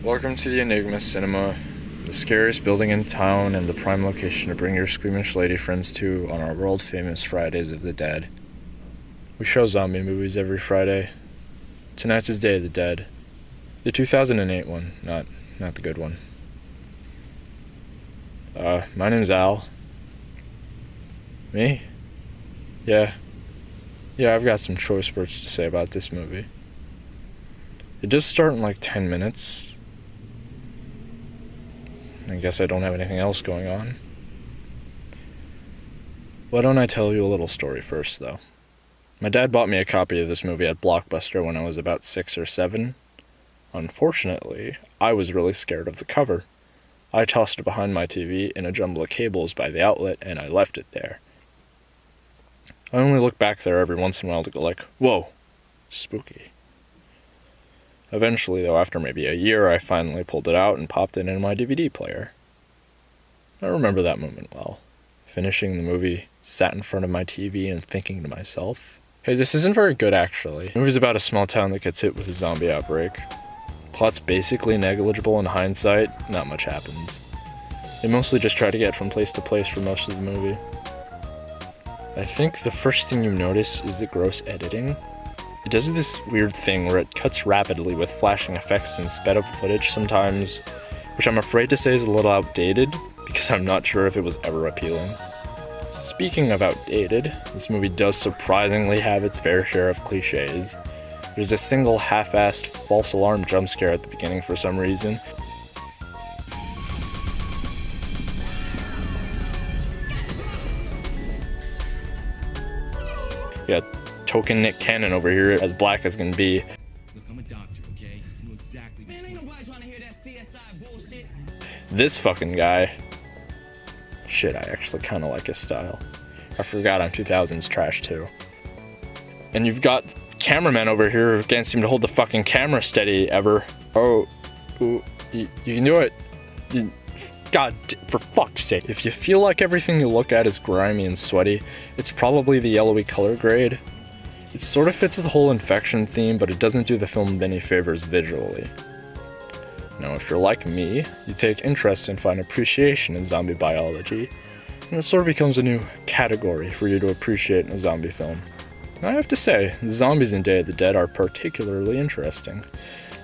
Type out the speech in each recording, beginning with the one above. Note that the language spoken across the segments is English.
Welcome to the Enigma Cinema, the scariest building in town and the prime location to bring your squeamish lady friends to on our world-famous Fridays of the Dead. We show zombie movies every Friday. Tonight's is Day of the Dead. The 2008 one, not the good one. My name's Al. Me? Yeah, I've got some choice words to say about this movie. It does start in like 10 minutes. I guess I don't have anything else going on. Why don't I tell you a little story first, though? My dad bought me a copy of this movie at Blockbuster when I was about 6 or 7. Unfortunately, I was really scared of the cover. I tossed it behind my TV in a jumble of cables by the outlet, and I left it there. I only look back there every once in a while to go like, whoa, spooky. Eventually, though, after maybe a year, I finally pulled it out and popped it in my DVD player. I remember that moment well. Finishing the movie, sat in front of my TV and thinking to myself, hey, this isn't very good actually. The movie's about a small town that gets hit with a zombie outbreak. Plot's basically negligible in hindsight, not much happens. They mostly just try to get from place to place for most of the movie. I think the first thing you notice is the gross editing. It does this weird thing where it cuts rapidly with flashing effects and sped up footage sometimes, which I'm afraid to say is a little outdated, because I'm not sure if it was ever appealing. Speaking of outdated, this movie does surprisingly have its fair share of cliches. There's a single half-assed false alarm jump scare at the beginning for some reason. Yeah, token Nick Cannon over here, as black as can be. Look, I'm a doctor, okay? You know exactly. Man, ain't nobody trying to hear that CSI bullshit. This fucking guy. Shit, I actually kinda like his style. I forgot I'm 2000s trash too. And you've got cameraman over here who can't seem to hold the fucking camera steady ever. Oh, you can do it. God, for fuck's sake. If you feel like everything you look at is grimy and sweaty, it's probably the yellowy color grade. It sort of fits the whole infection theme, but it doesn't do the film any favors visually. Now, if you're like me, you take interest and find appreciation in zombie biology, and it sort of becomes a new category for you to appreciate in a zombie film. I have to say, the zombies in Day of the Dead are particularly interesting.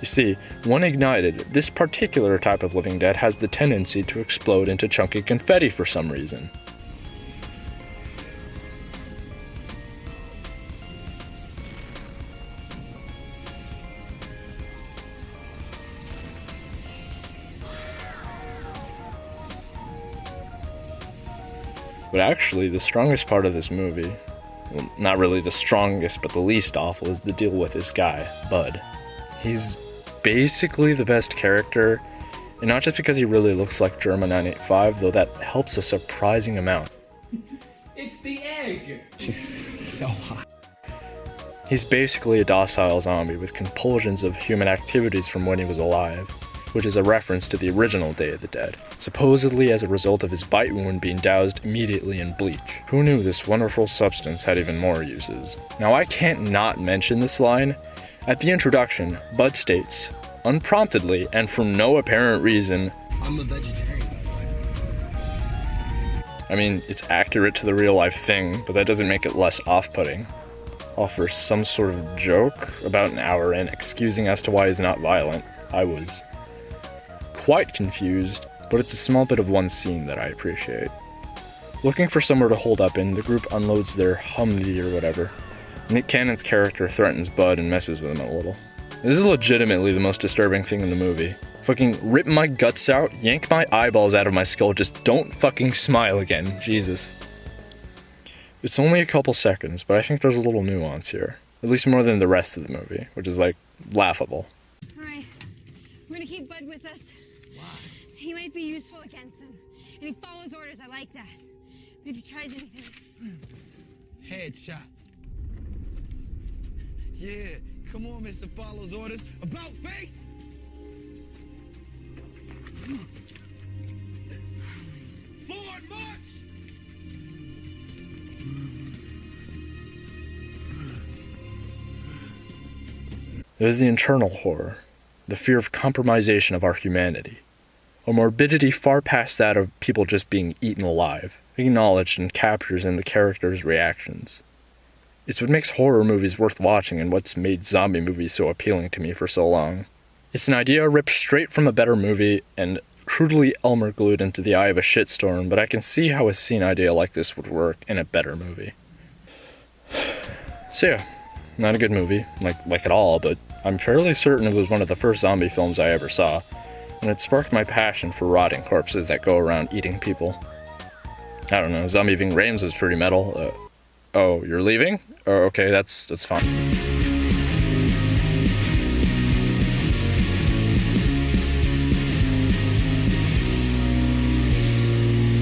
You see, when ignited, this particular type of living dead has the tendency to explode into chunky confetti for some reason. But actually, the strongest part of this movie, well, not really the strongest, but the least awful, is the deal with this guy, Bud. He's basically the best character, and not just because he really looks like German 985, though that helps a surprising amount. It's the egg. She's so hot. He's basically a docile zombie with compulsions of human activities from when he was alive, which is a reference to the original Day of the Dead, supposedly as a result of his bite wound being doused immediately in bleach. Who knew this wonderful substance had even more uses? Now, I can't not mention this line. At the introduction, Bud states, unpromptedly and for no apparent reason, I'm a vegetarian. I mean, it's accurate to the real-life thing, but that doesn't make it less off-putting. Offers some sort of joke about an hour in, excusing as to why he's not violent. I was quite confused, but it's a small bit of one scene that I appreciate. Looking for somewhere to hold up in, the group unloads their Humvee or whatever. Nick Cannon's character threatens Bud and messes with him a little. This is legitimately the most disturbing thing in the movie. Fucking rip my guts out, yank my eyeballs out of my skull, just don't fucking smile again, Jesus. It's only a couple seconds, but I think there's a little nuance here. At least more than the rest of the movie, which is like, laughable. Alright, we're gonna keep Bud with us. Why? He might be useful against them. And he follows orders, I like that. But if he tries anything... Headshot. Yeah, come on, Mr. Follows Orders. About face! Forward march! There's the internal horror. the fear of compromisation of our humanity, a morbidity far past that of people just being eaten alive, acknowledged and captured in the characters' reactions. It's what makes horror movies worth watching and what's made zombie movies so appealing to me for so long. It's an idea ripped straight from a better movie and crudely Elmer glued into the eye of a shitstorm, but I can see how a scene idea like this would work in a better movie. So yeah, not a good movie, like at all, but I'm fairly certain it was one of the first zombie films I ever saw, and it sparked my passion for rotting corpses that go around eating people. I don't know, Zombie Ving Rhames is pretty metal. Oh, you're leaving? Oh, okay, that's fine.